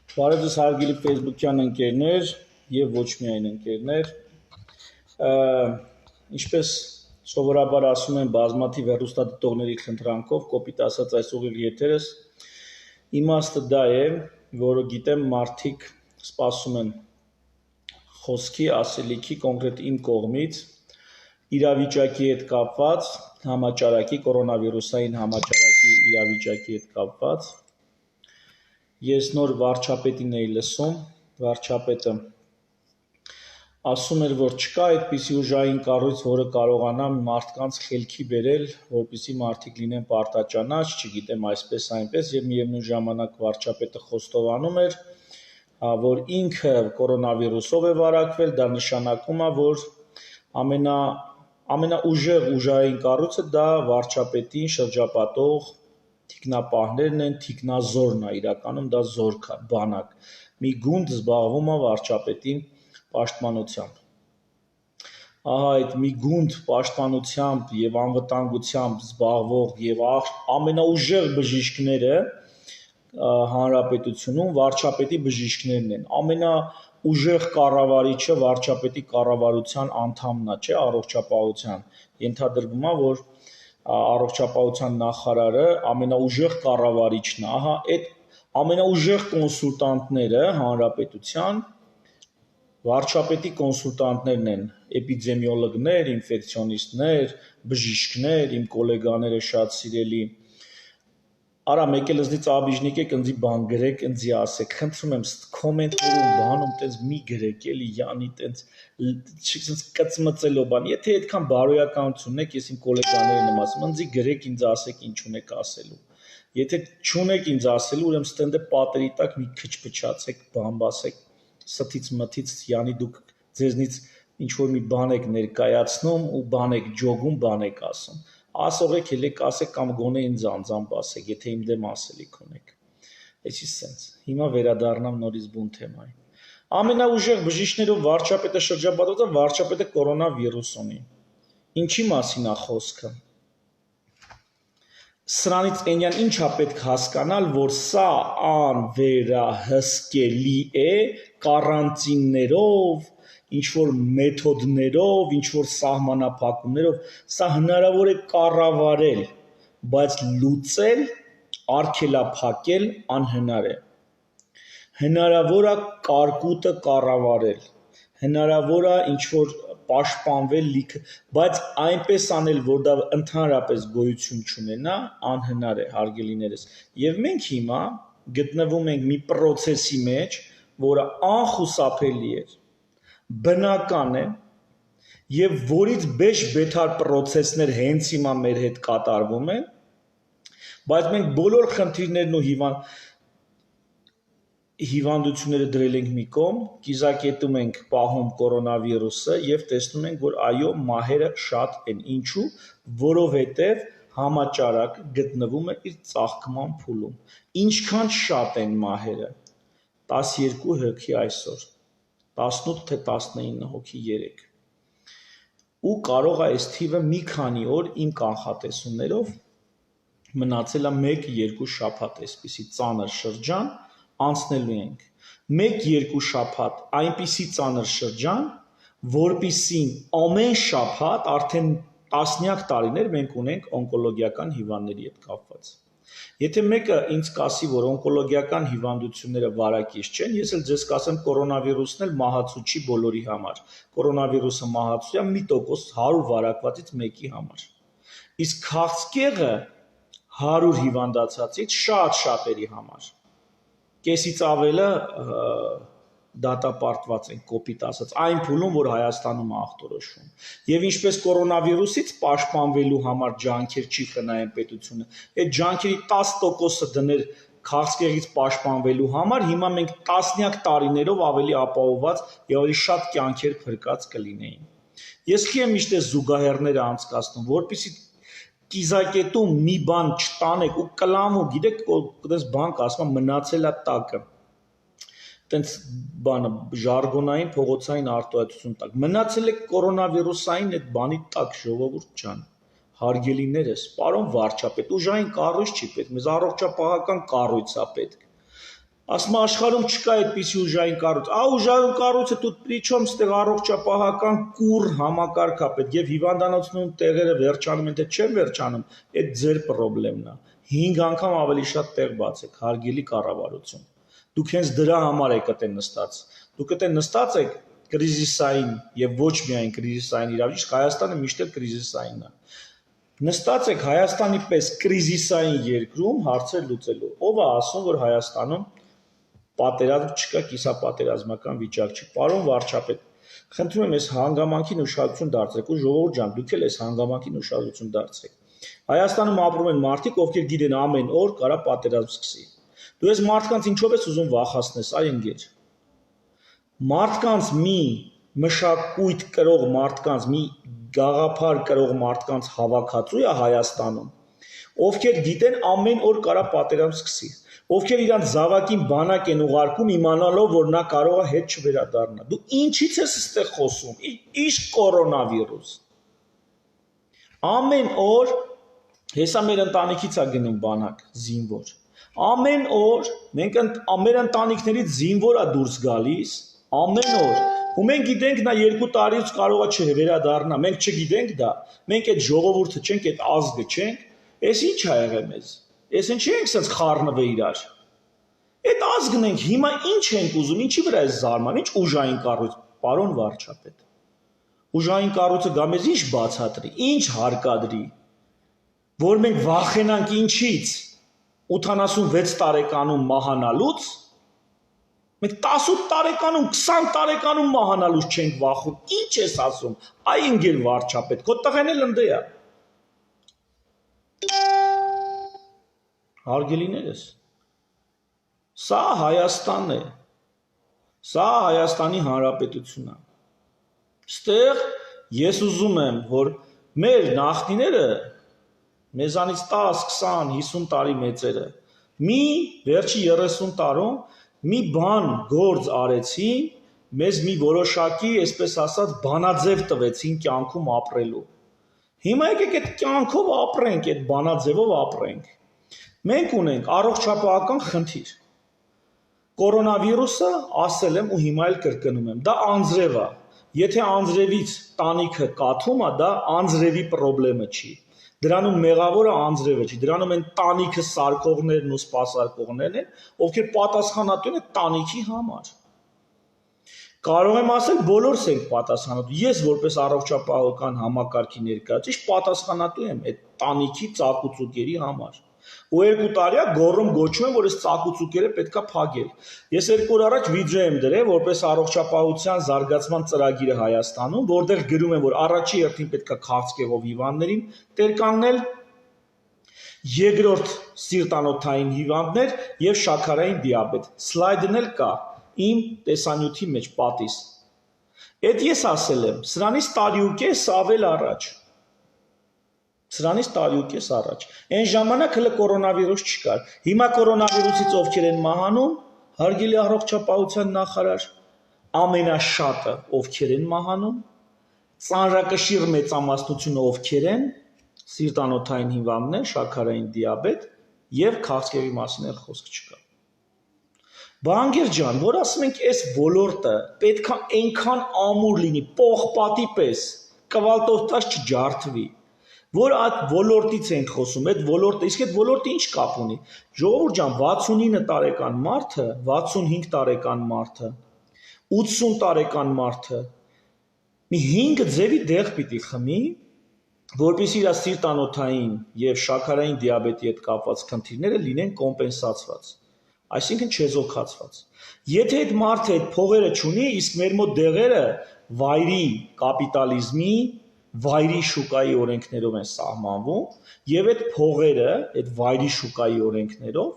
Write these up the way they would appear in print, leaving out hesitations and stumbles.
Բարև ձեզ հարգելի Facebook-յան ընկերներ եւ ոչ միայն ընկերներ։ Ինչպես սովորաբար ասում են բազմաթիվ հեռուստադիտողների խնդրանքով, կոպիտ ասած այս ուղիղ եթերս իմաստը դա է, որը գիտեմ մարդիկ սպասում են խոսքի, ասելիքի կոնկրետ իմ կողմից իրավիճակի հետ կապված, համաճարակի կորոնավիրուսային համաճարակի իրավիճակի հետ կապված Ես նոր վարչապետին էի լսում, վարչապետը ասում էր, որ չկա այդպիսի ուժային կառույց, որը կարողանա մարդկանց խելքի բերել, որպեսզի մարդիկ լինեն պարտաճանաչ, չգիտեմ, այսպես այնպես, եւ միևնույն ժամանակ վարչապետը խոստովանում էր, որ ինքը կորոնավիրուսով է վարակվել, դա նշանակում է, որ ամենաուժեղ ուժային կառույցը դա վարչապետին շրջապատող թիկնապահներն են, թիկնազորն է, իրականում դա զորք է, բանակ, մի գունդ զբաղվում է վարչապետին պաշտպանությամբ։ Ահա այդ մի գունդ պաշտպանությամբ եւ անվտանգությամբ զբաղվող եւ ամենաուժեղ բժիշկները հանրապետությունում վարչապետի բժիշկներն են։ Ամենաուժեղ կառավարիչը վարչապետի կառավարության անդամն է, չէ, առողջապահության։ Ենթադրվում է, որ առողջապահության նախարարը ամենաուժեղ կառավարիչն է, ահա այդ ամենաուժեղ կոնսուլտանտները հանրապետության վարչապետի կոնսուլտանտներն են, էպիդեմիոլոգներ, ինֆեկցիոնիստներ, բժիշկներ, իմ գոլեգաները շատ սիրելի։ Արա մեկ էլ ըզնից աբիժնիկ եք ընձի բան գրեք, ընձի ասեք, խնդրում եմ կոմենտներում բանում տենց մի գրեք, էլի յանի տենց կծմծելով բան, եթե այդքան բարոյականություն եք, ես իմ գոլեգաներին եմ ասում, ընձի գրեք ինձ ասեք ինչ ունեք ասելու։ Եթե չունեք ինձ ասելու, ուրեմն ստենդը պատերի տակ մի քիչ փչացեք, բան ասեք, ստից մթից յանի դուք ձեզնից ինչ որ մի բան եք ներկայացնում ու բան եք ջոգում, բան եք ասում։ Ասողեք ելեք ասեք կամ գոնե ինձ անձամբ ասեք, եթե իմ դեմ ասելիք ունեք։ Էսի սենց։ Հիմա վերադառնամ նորից բուն թեմային։ Ամենաուժեղ բժիշկներով վարչապետը շրջապատված է, վարչապետը կորոնավիրուս ունի։ Ինչի մասին է խոսքը։ Սրանից այնյան ինչ է պետք հասկանալ, որ սա անվերահսկելի է կարանտիններով, ինչ-որ մեթոդներով, ինչ-որ սահմանափակումներով, սա հնարավոր է կառավարել, բայց լուծել, արգելափակել անհնար է։ Հնարավոր է կարկուտը կառավարել, հնարավոր է ինչ-որ պաշտպանվել լիքը, բայց այնպես անել, որ դա ընդհանրապես գոյություն չունենա, անհնար է, հարգելիներս։ Եվ մենք հիմա գտնվում ենք մի պրոցեսի մեջ, որը անխուսափելի է, բնական է եւ որից բեշ-բեթար պրոցեսներ հենց հիմա մեր հետ կատարվում են, բայց մենք բոլոր խնդիրներն ու հիվանդությունները դրել ենք մի կողմ, կիզակետում ենք պահում կորոնավիրուսը եւ տեսնում ենք, որ այո, մահերը շատ են։ Ինչու՞, որովհետեւ համաճարակը գտնվում է իր ծաղկման փուլում։ Ինչքան շատ են մահերը։ 12 հոգի այսօր, 18 թե 19 հոգի երեկ։ Ու կարող է այս թիվը մի քանի օր իմ կանխատեսումներով մնացել է 1-2 շաբաթ, այսպիսի ծանր շրջան անցնելու ենք։ 1-2 շաբաթ այնպիսի ծանր շրջան, որպիսին ամեն շաբաթ արդեն տասնյակ տարիներ մենք ունենք օնկոլոգիական հիվանդների հետ կապված։ Եթե մեկը ինձ կասի, որ օնկոլոգիական հիվանդությունները վարակիչ չեն, ես էլ ձեզ կասեմ կորոնավիրուսն էլ մահացու չի բոլորի համար։ Կորոնավիրուսը մահացու է 1% 100 վարակվածից մեկի համար։ Իսկ քաղցկեղը 100 հիվանդացածից շատ շատերի համար։ Կեսից ավելը դատապարտված են, կոպիտ ասած, այն փուլում, որ Հայաստանում է ախտորոշվում։ Եվ ինչպես կորոնավիրուսից պաշտպանվելու համար ջանքեր չի խնայեն պետությունը, այդ ջանքերի 10%-ը դներ քաղցկեղից պաշտպանվելու համար, հիմա մենք տասնյակ տարիներով ավելի ապահովված եւ ավելի շատ կյանքեր փրկած կլինեին։ Ես քիչ եմ միշտ զուգահեռները անցկացնում, որպեսզի կիզակետում մի բան չտանեք ու կլամու, գիտեք, այդպես բան կասում մնացել է տակը։ Տենց բանը ժարգոնային փողոցային արտահայտություն տակ։ Մնացել է կորոնավիրուսային այդ բանի տակ, ժողովուրդ ջան, հարգելիներս, պարոն վարչապետ, ուժային կառույց չի պետք, մեզ առողջապահական կառույց է պետք։ Ասում աշխարհում չկա այդպիսի ուժային կառույց։ Ուժային կառույցը тут при чем ստեղ առողջապահական կուր համակարգ է պետք եւ հիվանդանոցներում տեղերը վերջանում են թե չեն վերջանում, այդ ձեր խնդիրն է։ 5 անգամ ավելի շատ տեղ բացեք, հարգելի կառավարություն։ Դուք հենց դրա համար եք այդտեղ նստած։ Դուք այդտեղ նստած եք կրիզիսային եւ ոչ միայն կրիզիսային իրավիճակ, Հայաստանը միշտ էլ կրիզիսային է։ Նստած եք Հայաստանի պես կրիզիսային երկրում հարցեր լուծելու։ Ով է ասում, որ Հայաստանում պատերազմ չկա, կիսապատերազմական վիճակ չի։ Պարոն վարչապետ, խնդրում եմ այս հանգամանքին ուշադրություն դարձրեք ու ժողովուրդ ջան, դուք էլ այս հանգամանքին ուշադրություն դարձրեք։ Հայաստանում ապրում են մարդիկ, ովքեր գիտեն ամեն օր կարա պատերազմ սկսի։ Դու այս մարդկանց ինչով ես ուզում վախացնես, այ ընկեր։ Մարդկանց մի մշակույթ կրող մարդկանց, մի գաղափար կրող մարդկանց հավաքածու է Հայաստանում, ովքեր գիտեն ամեն օր կարա պատերազմ սկսի, ովքեր իրանց զավակին բանակ են ուղարկում իմանալով, որ նա կարող է հետ չվերադառնա։ Դու ինչից ես այստեղ խոսում։ Ինչ կորոնավիրուս։ Ամեն օր հեսա մեր ընտանիքից է գնում բանակ, զինվոր։ Ամեն օր մենք մեր ընտանիքներից զինվոր է դուրս գալիս, ամեն օր։ Ու մենք գիտենք նա 2 տարից կարող է չվերադառնա։ Մենք չգիտենք դա։ Մենք այդ ժողովուրդը չենք, այդ ազգը չենք։ Էս ինչ ա եղել մեզ։ Ես ինչի ենք սենց խառնվել իրար։ Այդ ազգն ենք, հիմա ինչ ենք ուզում, ինչի վրա է զարման, ինչ ուժային կառույց, պարոն վարչապետ։ Ուժային կառույցը գա մեզ ինչ բացատրի, ինչ հարկադրի, որ մենք վախենանք ինչից 86 տարեկանում մահանալուց, մենք 18 տարեկանում, 20 տարեկանում մահանալուց չենք վախում, ինչ ես ասում, այ ընկեր վարչապետ, քո տղեն էլ ընդ է։ Հարգելիներս, սա Հայաստանն է, սա Հայաստանի Հանրապետությունն է։ Ստեղ ես ուզում եմ, որ մեր նախնիները, մեզանից 10, 20, 50 տարի մեծերը, մի վերջի 30 տարում մի բան գործ արեցին, մեզ մի որոշակի, այսպես ասած, բանաձև տվեցին կյանքում ապրելու։ Հիմա եկեք այդ կյանքով ապրենք, այդ բանաձևով ապրենք։ Մենք ունենք առողջապահական խնդիր։ Կորոնավիրուսը ասել եմ ու հիմա էլ կրկնում եմ, դա անձրև է։ Եթե անձրևից տանիքը կաթում է, դա անձրևի խնդիրը չի։ Դրանում մեղավորը անձրևը չի, դրանում են տանիքը սարքողներն ու սպասարկողներն են, ովքեր պատասխանատու են տանիքի համար։ Կարող եմ ասել, բոլորս ենք պատասխանատու։ Ես որպես առողջապահական համակարգի ներկայացուցիչ պատասխանատու եմ այդ տանիքի ծակուցուկերի համար։ Ու 2 տարի է գոռում գոչում եմ, որ այս ծակուցուկերը պետքա փակել։ Ես 2 օր առաջ վիդեո եմ դրել որպես առողջապահության զարգացման ծրագիրը Հայաստանում, որտեղ գրում եմ, որ առաջի հերթին պետքա քաղցկեղով հիվանդներին տեր կանգնել, երկրորդ սիրտանոթային հիվանդներ եւ շաքարային դիաբետ։ Սլայդն էլ կա իմ տեսանյութի մեջ պատիս։ Այդ ես ասել եմ, սրանից տարիուկես ավել առաջ։ Սրանից տարիուկես առաջ։ Այն ժամանակ հələ կորոնավիրուս չկար։ Հիմա կորոնավիրուսից ովքեր են մահանում, հարգելի առողջապահության նախարար, ամենաշատը ովքեր են մահանում, ծանրակշիռ մեծամասնությունը ովքեր են, սիրտանոթային հիվանդներ, շաքարային դիաբետ եւ քաղցկեղի մասին էլ խոսք չկա։ Բանկեր ջան, որ ասում ենք, այս ոլորտը պետքա այնքան ամուր լինի, պողպատի պես, կվալտովտած չջարդվի, որ այդ ոլորտից ենք խոսում, այդ ոլորտը, իսկ այդ ոլորտը ինչ կապ ունի։ Ժողովուրդ ջան, 69 տարեկան մարդը, 65 տարեկան մարդը, 80 տարեկան մարդը մի 5 ձևի դեղ պիտի խմի, որպեսզի իր սիրտանոթային եւ շաքարային դիաբետի հետ կապված խնդիրները լինեն կոմպենսացված, այսինքն չեզոքացված։ Եթե այդ մարդը այդ փողերը չունի, իսկ մեր մոտ դեղերը վայրի կապիտալիզմի վայրի շուկայի օրենքներով են սահմանվում եւ այդ փողերը, այդ վայրի շուկայի օրենքներով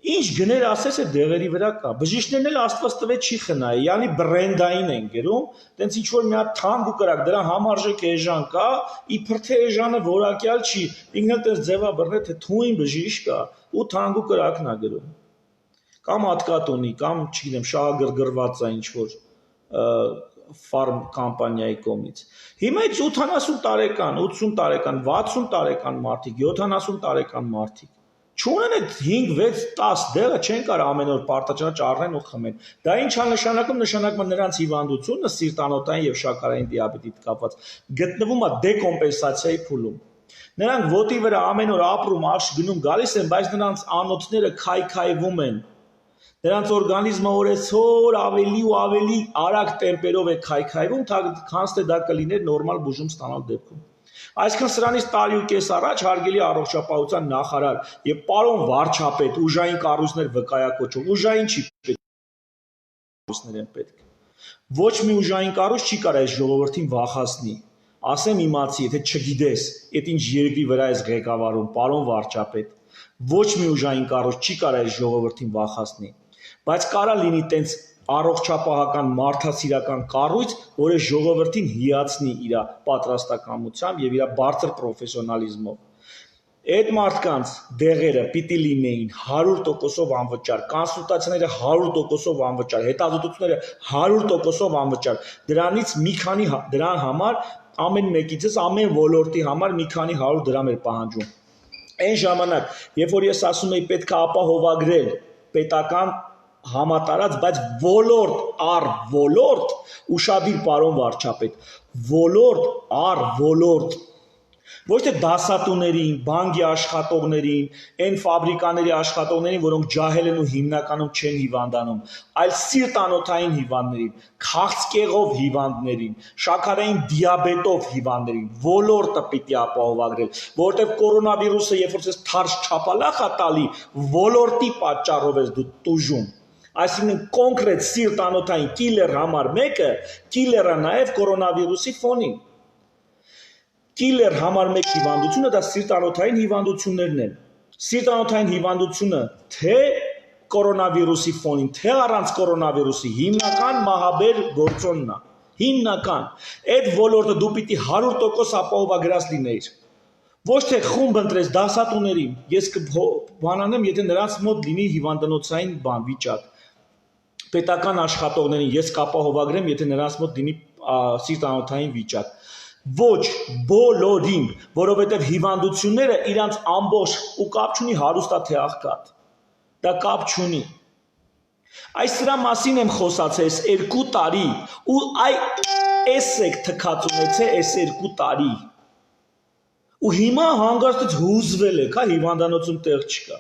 ինչ գներ ասես այդ դեղերի վրա կա։ Բժիշկներն էլ Աստված տվեց չի խնայի, յանի բրենդային են գրում, տենց ինչ որ մի հատ թանկ ու կրակ, դրա համարժեք էժան կա, իբր թե էժանը որակյալ չի, ինքն էլ տես ձևա բռնե թե թույն բժիշկ կա ու թանկ ու կրակն է գրում։ Կամ հատկատունի, կամ չգիտեմ, շահագրգռված է ինչ որ ֆարմ կամպանիայի կողմից։ Հիմա այդ 80 տարեկան, 80 տարեկան, 60 տարեկան մարդիկ, 70 տարեկան մարդիկ Չունեն այդ 5, 6, 10 դեղը չեն կարող ամեն օր պարտաճանաչ առնեն ու խմեն։ Դա ինչ է նշանակում, նշանակում է նրանց հիվանդությունը սիրտանոթային եւ շաքարային դիաբետի հետ կապված գտնվում է դեկոմպենսացիայի փուլում։ Նրանք ոտի վրա ամեն օր ապրում, աշ գնում գալիս են, բայց նրանց անոթները քայքայվում են։ Նրանց օրգանիզմը օրեցօր ավելի ու ավելի արագ տեմպերով է քայքայվում, քան թե դա կլիներ նորմալ բուժում ստանալ դեպքում։ Այսինքն սրանից տարի ու կես առաջ հարգելի առողջապահության նախարար եւ պարոն վարչապետ ուժային կառույցներ վկայակոչում, ուժային չի պետք, կառույցներ են պետք։ Ոչ մի ուժային կառույց չի կարող այս ժողովրդին վախացնի։ Ասեմ իմացի, եթե չգիտես, այդ ինչ երկրի վրա ես ղեկավարում, պարոն վարչապետ, ոչ մի ուժային կառույց չի կարող այս ժողովրդին վախացնի, բայց կարա լինի տենց առողջապահական մարդասիրական կառույց, որը ժողովրդին հիացնի իր պատրաստակամությամբ եւ իր բարձր պրոֆեսիոնալիզմով։ Այդ մարդկանց դեղերը պիտի լինեին 100%-ով անվճար, կոնսուլտացիաները 100%-ով անվճար, հետազոտությունները 100%-ով անվճար։ Դրանից մի քանի դրան համար ամեն մեկիցս ամեն ոլորտի համար մի քանի 100 դրամ էր պահանջում։ Այն ժամանակ, երբ որ ես ասում եի պետք է ապահովագրել պետական համատարած, բայց ոլորտ առ ոլորտ, ուշադիր պարոն վարչապետ, ոլորտ առ ոլորտ, ոչ թե դասատուներին, բանկի աշխատողներին, այն ֆաբրիկաների աշխատողներին, որոնք ջահել են ու հիմնականում չեն հիվանդանում, այլ սիրտանոթային հիվանդներին, քաղցկեղով հիվանդներին, շաքարային դիաբետով հիվանդներին, ոլորտը պիտի ապահովագրել, որովհետև կորոնավիրուսը երբ որ ցես թարժ չափալախ է տալի, ոլորտի պատճառով ես դու տուժում։ Այսինքն կոնկրետ սիրտանոթային կիլեր համար մեկը, կիլերը նաև կորոնավիրուսի ֆոնին։ Կիլեր համար մեկ հիվանդությունը դա սիրտանոթային հիվանդություններն են։ Սիրտանոթային հիվանդությունը թե կորոնավիրուսի ֆոնին, թե առանց կորոնավիրուսի հիմնական մահաբեր գործոնն է։ Հիմնական։ Այդ ոլորտը դու պիտի 100% ապահովագրած լինեիր։ Ոչ թե խումբ ընտրես դասատուներին, ես կբանանեմ, եթե նրանց մոտ լինի հիվանդանոցային վիճակ։ Պետական աշխատողներին ես կապահովագրեմ, եթե նրանց մոտ լինի սիրտանոթային վիճակ։ Ոչ բոլորին, որովհետև հիվանդությունները իրանց ամբողջ ու կապ չունի հարուստա թե աղքատ։ Դա կապ չունի։ Այս սրա մասին եմ խոսացել 2 տարի ու այս եք թքած ունեցե այս 2 տարի։ Ու հիմա հանգարցից հուզվել եք, հա, հիվանդանոցում տեղ չկա։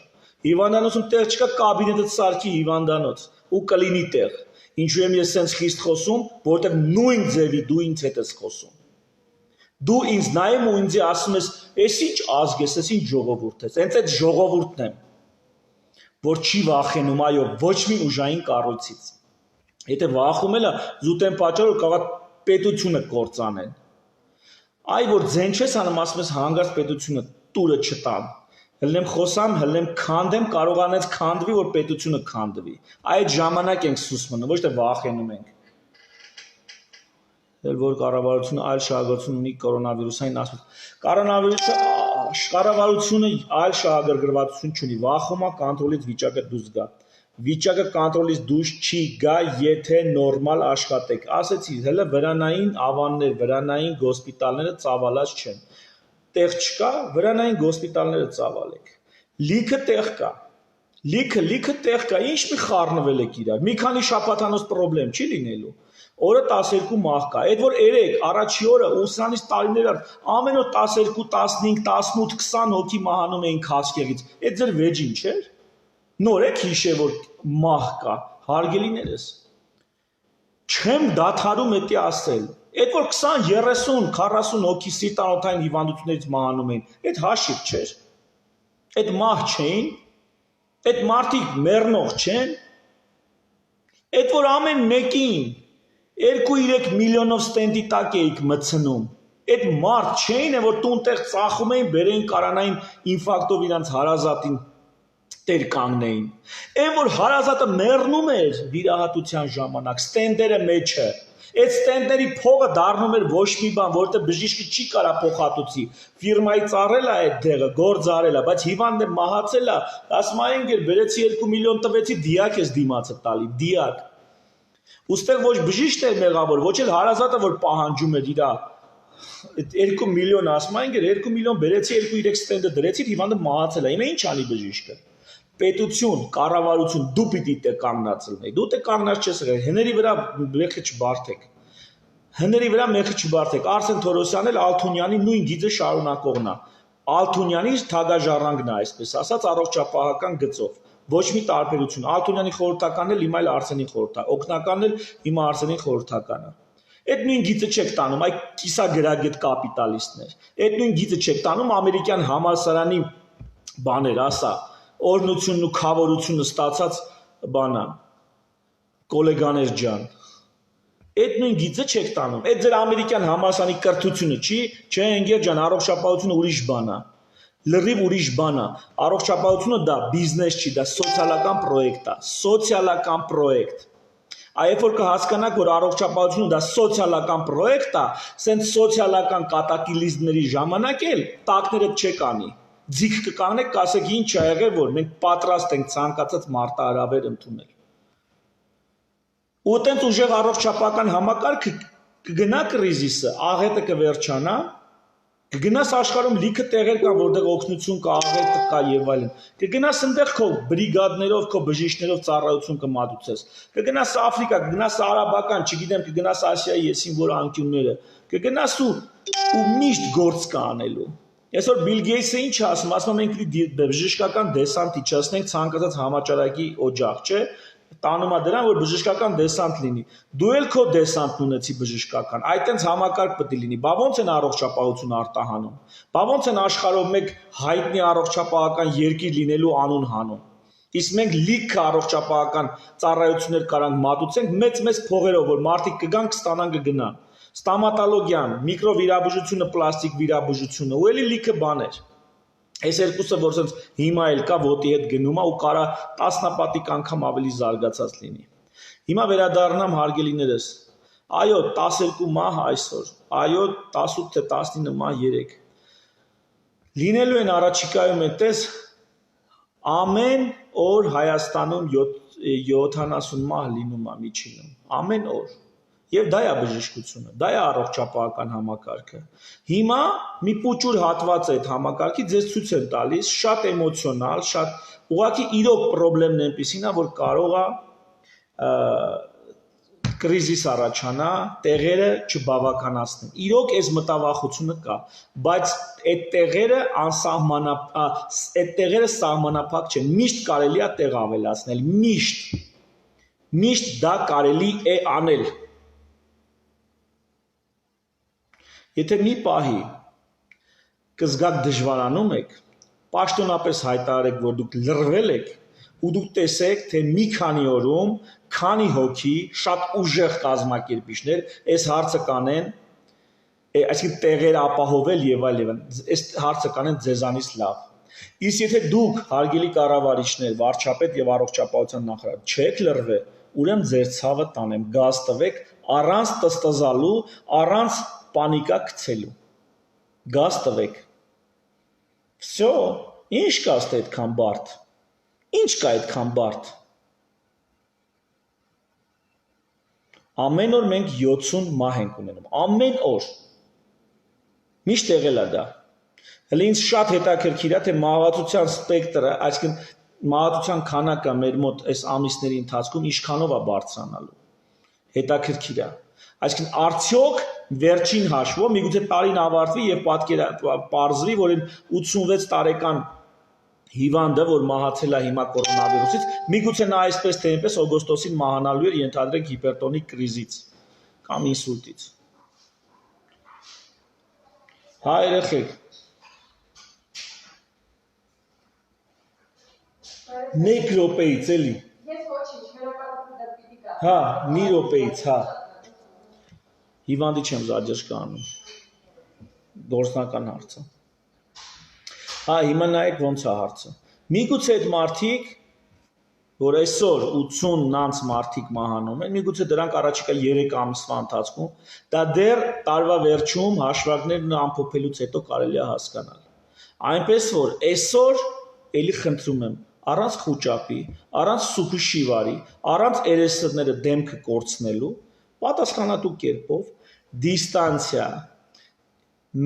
Հիվանդանոցում տեղ չկա, կաբինետը սարքի հիվանդանոց ու կլինի տեղ։ Ինչու եմ ես սենց խիստ խոսում, որովհետև նույն ձևի դու ինձ հետ ես խոսում։ Դու ինձ նայում ու ինձ ասում ես, «Էս ինչ ազգ ես, էս ինչ ժողովուրդ ես»։ Հենց այդ ժողովուրդն եմ, որ չի վախենում, այո, ոչ մի ուժային կառույցից։ Եթե վախում էլա, զուտ են պատճառ, որ կարող է պետությունը կործանեն։ Այ որ ձեն չես անում, ասում ես հանգարց պետությունը տուրը չտան։ Հլնեմ խոսամ, հլնեմ քանդեմ, կարողանեց քանդվի, որ պետությունը քանդվի։ Այդ ժամանակ ենք սուս մնում, ոչ թե վախենում ենք։ Որ կառավարությունը այլ շահագրգռվածություն ունի կորոնավիրուսային ասում։ Կառավարությունը այլ շահագրգռվածություն չունի, վախում է կոնտրոլից վիճակը դուրս գա։ Վիճակը կոնտրոլից դուրս չի գա, եթե նորմալ աշխատեք։ Ասեցի, հələ վրանային ավաններ, վրանային հոսպիտալները ծավալած չեն։ Տեղ չկա, վրանային հոսպիտալները ծավալեք։ Լիքը տեղ կա։ Լիքը տեղ կա, ինչ մի խառնվել եք իրար։ Մի քանի շաբաթանոց խնդրեմ չի լինելու։ Օրը 12 մահ կա, այդ որ երեք առաջի օրը ու սրանից տարիներ առաջ ամեն օր 12, 15, 18, 20 հոգի մահանում էին քաղցկեղից, այդ ձեր վեճին չէր։ Նոր եք հիշել, որ մահ կա, հարգելիներս։ Չեմ դադարում էդի ասել, այդ որ 20, 30, 40 հոգի սիրտանոթային հիվանդություններից մահանում էին, այդ հաշիվ չէր։ Այդ մահ չէին, այդ մարդիկ մեռնող չեն, այդ որ ամեն մեկին 2-3 միլիոնով ստենդի տակ էիք մցնում, այդ մարդ չէին, որ տունտեղ ծախում էին, բերեին կարանային ինֆարկտով իրանց հարազատին տեր կանգնեին։ Այն որ հարազատը մեռնում էր վիրահատության ժամանակ, ստենդերը մեջը, այդ ստենդների փողը դառնում էր ոչ մի բան, որովհետև բժիշկը չի կարա փոխհատուցի, ֆիրմայի ծառել է այդ դեղը, գործ արել է, բայց հիվանդը մահացել է, ասում են ինքեր բերեցի 2 միլիոն տվեցի, դիակ ես դիմացը տալի, դիակ։ Ուստեղ ոչ բժիշկն էր մեղավոր, ոչ էլ հարազատը, որ պահանջում էր իր 2 միլիոն ասում են, 2 միլիոն բերեցի, 2-3 ստենդը դրեցի, հիվանդը մահացել է։ Հիմա ինչ անի բժիշկը։ Պետություն, կառավարություն, դու պիտի դե կանգնած լինես։ Դու դե կանգնած չես եղել։ Հների վրա մեղքը չբարթեք։ Հների վրա մեղքը չբարթեք։ Արսեն Թորոսյանն էլ Ալթունյանի նույն գիծը շարունակողն է։ Ալթունյանի թագաժառանգն է, այսպես ասած, առողջապահական գծով։ Ոչ մի տարբերություն։ Ալթունյանի խորհրդականն էլ հիմա էլ Արսենի խորհրդական, օգնականն էլ հիմա Արսենի խորհրդականը։ Այդ նույն գիծը չեք տանում, այ կիսագրագետ կապիտալիստներ։ Այդ նույն գիծը չեք տանում ամերիկյան համալսարանի բաներ, ասա, օրնությունն ու խավորությունը ստացած բանա, գոլեգաներ ջան։ Այդ նույն գիծը չեք տանում։ Այդ ձեր ամերիկյան համալսարանի կրթությունը չի, չէ, ընկեր ջան, առողջապահությունը ուրիշ բան է։ Լրիվ ուրիշ բան է։ Առողջապահությունը դա բիզնես չի, դա սոցիալական պրոյեկտ է, սոցիալական պրոյեկտ։ Երբ որ կհասկանաք, որ առողջապահությունը դա սոցիալական պրոյեկտ է, սենց սոցիալական կատակլիզմների ժամանակ էլ տակները չեք անի։ Ձիգ կկանեք, կասեք ինչ ա եղել, որ մենք պատրաստ ենք ցանկացած մարտահրավեր ընդունել։ Ու այտենց ուժեղ առողջապահական համակարգը կգնա կրիզիսը, աղետը կվերջանա, կգնաս աշխարհում լիքը տեղեր կան, որտեղ օգնություն կա, աղետը կա եւ այլն։ Կգնաս այնտեղ քո բրիգադներով, քո բժիշկներով ծառայություն կմատուցես։ Կգնաս Աֆրիկա, կգնաս Արաբական, չգիտեմ, կգնաս Ասիայի եսին որ անկյունները։ Կգնաս ու միշտ գործ կա անելու։ Այսօր Բիլ Գեյթսը ինչ ասում, ասում մենք բժշկական դեսանտ իջացնենք ցանկացած համաճարակի օջախ, չէ՞։ Տանում է դրան, որ բժշկական դեսանտ լինի։ Դու էլ քո դեսանտն ունեցի բժշկական, այտենց համակարգ պետք է լինի։ Բա ոնց են առողջապահություն արտահանում։ Բա ոնց են աշխարհով մեկ հայտնի առողջապահական երկիր լինելու անուն հանում։ Իսկ մենք լիքը առողջապահական ծառայություններ կարանք մատուցենք մեծ փողերով, որ մարդիկ կգան, կստանան, կգնան։ Ստոմատոլոգիան, միկրովիրաբուժությունը, պլաստիկ վիրաբուժությունը, ու էլի լիքը բաներ։ Այս երկուսը որ ասած հիմա էլ կա ոտի հետ գնում է ու կարա տասնապատիկ անգամ ավելի զարգացած լինի։ Հիմա վերադառնամ հարգելիներս։ Այո, 12 մահ այսօր։ Այո, 18 թե 19 մահ 3։ Լինելու են առաջիկայում այդպես ամեն օր Հայաստանում 70 մահ լինում է միջինում։ Ամեն օր։ Եվ դա է բժշկությունը, դա է առողջապահական համակարգը։ Հիմա մի փոքր հատված է այդ համակարգի ձեզ ցույց են տալիս, շատ էմոցիոնալ, շատ ուղղակի իրոք խնդիրն այնպեսին է, որ կարող է կրիզիս առաջանա, տեղերը չբավականացնեն։ Իրոք այս մտավախությունը կա, բայց այդ տեղերը այդ տեղերը սահմանափակ չեն, միշտ կարելի է տեղ ավելացնել, միշտ դա կարելի է անել։ Եթե մի պահի կզգաք դժվարանում եք, պաշտոնապես հայտարարեք, որ դուք լռվել եք, ու դուք տեսեք, թե մի քանի օրում, քանի հոգի, շատ ուժեղ կազմակերպիչներ այս հարցը կանեն, այսինքն տեղեր ապահովել եւ այլն, այս հարցը կանեն ձեզանից լավ։ Իսկ եթե դուք, հարգելի կառավարիչներ, վարչապետ եւ առողջապահության նախարար, չեք լռվել, ուրեմն ձեր ցավը տանեմ, գազ տվեք առանց տստզալու, առանց պանիկա գցելու։ Գազ տվեք։ Всё, ինչ կա այդքան բարդ։ Ինչ կա այդքան բարդ։ Ամեն օր մենք 70 մահ ենք ունենում։ Ամեն օր։ Միշտ եղել է դա։ Հələ ինձ շատ հետաքրքիր է, թե մահացության սպեկտրը, այսինքն մահացության քանակը մեր մոտ այս ամիսների ընթացքում ինչքանով է բարձրանալու։ Հետաքրքիր է։ Այսինքն արդյոք վերջին հաշվով միգուցե տարին ավարտվի եւ պարզվի, որ այն 86 տարեկան հիվանդը, որ մահացել է հիմա կորոնավիրուսից, միգուցե նա այսպես թե այնպես օգոստոսին մահանալու էր, ենթադրենք հիպերտոնիկ կրիզից կամ ինսուլտից։ Հա երեխեք։ Մեկ րոպեից էլի։ Ես ոչինչ, հերոպարակի դա պիտի գա։ Հա, մի րոպեից, հա։ Հիվանդի չեմ զաջերք անում։ Գործնական հարցը։ Հա, հիմա նայեք ոնց է հարցը։ Միգուցե այդ մարդիկ, որ այսօր 80-նանց մարդիկ մահանում են, միգուցե դրանք առաջիկա 3 ամսվա ընթացքում, դա դեռ տարվա վերջում հաշվարկներն ամփոփելուց հետո կարելի է հասկանալ։ Այնպես որ այսօր էլի խնդրում եմ, առանց խուճապի, առանց սուփուշիվարի, առանց երեսները դեմքը կորցնելու, պատասխանատու կերպով դիստանցիա,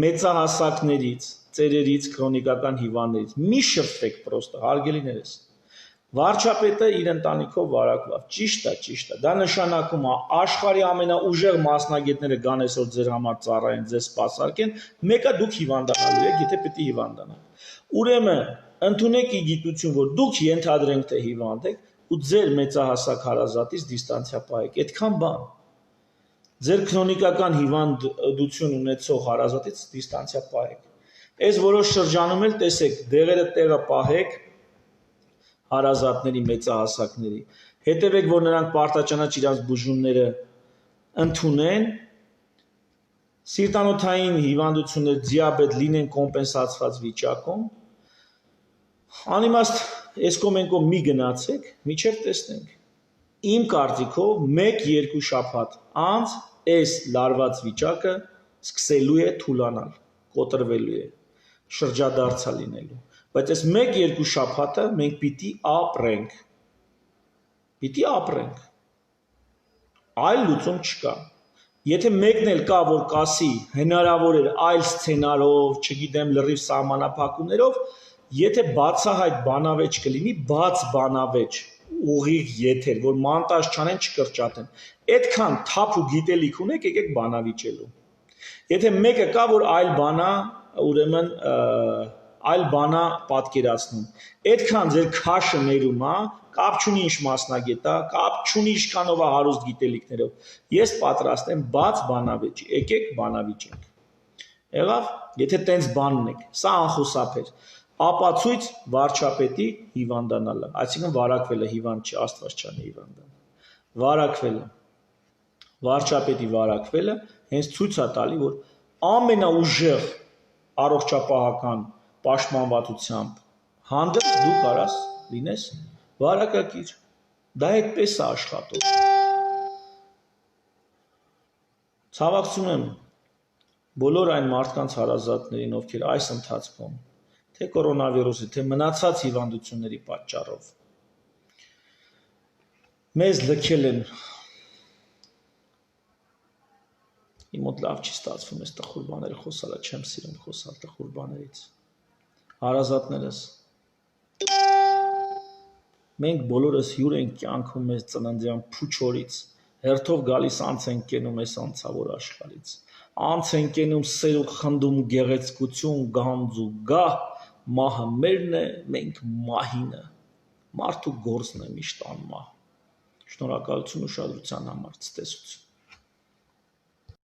մեծահասակներից, ծերերից, քրոնիկական հիվանդներից մի շփվեք պրոստը, հարգելիներս։ Վարչապետը իր ընտանիքով վարակվավ, ճիշտ է, դա նշանակում է աշխարհի ամենաուժեղ մասնագետները գան այսօր ձեր համար ծառայեն, ձեզ սպասարկեն, մեկը դուք հիվանդանալու եք, եթե պետք է հիվանդանաք։ Ուրեմն, ընդունեք ի գիտություն, որ դուք ենթադրենք, թե հիվանդ եք, ու ձեր մեծահասակ հարազատից դիստանցիա պահեք, այդքան բան։ Ձեր քրոնիկական հիվանդություն ունեցող հարազատից դիստանցիա պահեք։ Այս որոշ շրջանում էլ տեսեք, դեղերը տեղը պահեք հարազատների, մեծահասակների։ Հետևեք, որ նրանք պարտաճանաչ իրենց բուժումները ընդունեն, սիրտանոթային հիվանդություններ, դիաբետ լինեն կոմպենսացված վիճակում։ Անիմաստ էսկոմենկո մի գնացեք, միջև տեսնենք։ Իմ կարծիքով 1-2 շաբաթ անց այս լարված վիճակը սկսելու է թուլանալ, կոտրվելու է, շրջադարձա լինելու։ Բայց այս 1-2 շաբաթը մենք պիտի ապրենք։ Պիտի ապրենք։ Այլ լուծում չկա։ Եթե մեկն էլ կա, որ կասի հնարավոր էր այլ սցենարով, չգիտեմ, լրիվ սահմանափակումներով, եթե բացահայտ բանավեճ կլինի, բաց բանավեճ, ուղիղ եթեր, որ մոնտաժ չանեն, չկրճատեն։ Այդքան թափ ու գիտելիք ունեք, եկեք բանավիճելու։ Եթե մեկը կա, որ այլ բանա, ուրեմն այլ բանա պատկերացնում։ Այդքան ձեր քաշը ներում է, կապ չունի ինչ մասնագետ է, կապ չունի ինչքանով է հարուստ գիտելիքներով։ Ես պատրաստ եմ բաց բանավեճի, եկեք բանավիճենք։ Եղավ, եթե տենց բանն եք, սա անխուսափ էր։ Ապացույց վարչապետի հիվանդանալը, այսինքն վարակվելը, հիվանդ չի, Աստված չանի հիվանդան։ Վարակվելը, վարչապետի վարակվելը հենց ցույց է տալի, որ ամենաուժեղ առողջապահական պաշտպանվածությամբ հանդեպ դու կարաս լինես վարակակիր։ Դա այդպես է աշխատում։ Ցավակցում եմ բոլոր այն մարդկանց հարազատներին, ովքեր այս ընթացքում թե կորոնավիրուսի, թե մնացած հիվանդությունների պատճառով մեզ լքել են։ Իմ մոտ լավ չի ստացվում այս տխուր բաները խոսալը, չեմ սիրում խոսալ տխուր բաներից։ Հարազատներս, մենք բոլորս հյուր ենք կյանքում մեզ ծննդյան փուչորից, հերթով գալիս անց ենք կենում այս անցավոր աշխարհից։ Անց ենք կենում սերուկ խնդում գեղեցկություն, գանձ ու գահ, մահը մերն է, մենք մահինը, մարդու գործն է միշտ անմահ։ Շնորհակալություն ուշադրության համար, ցտեսություն։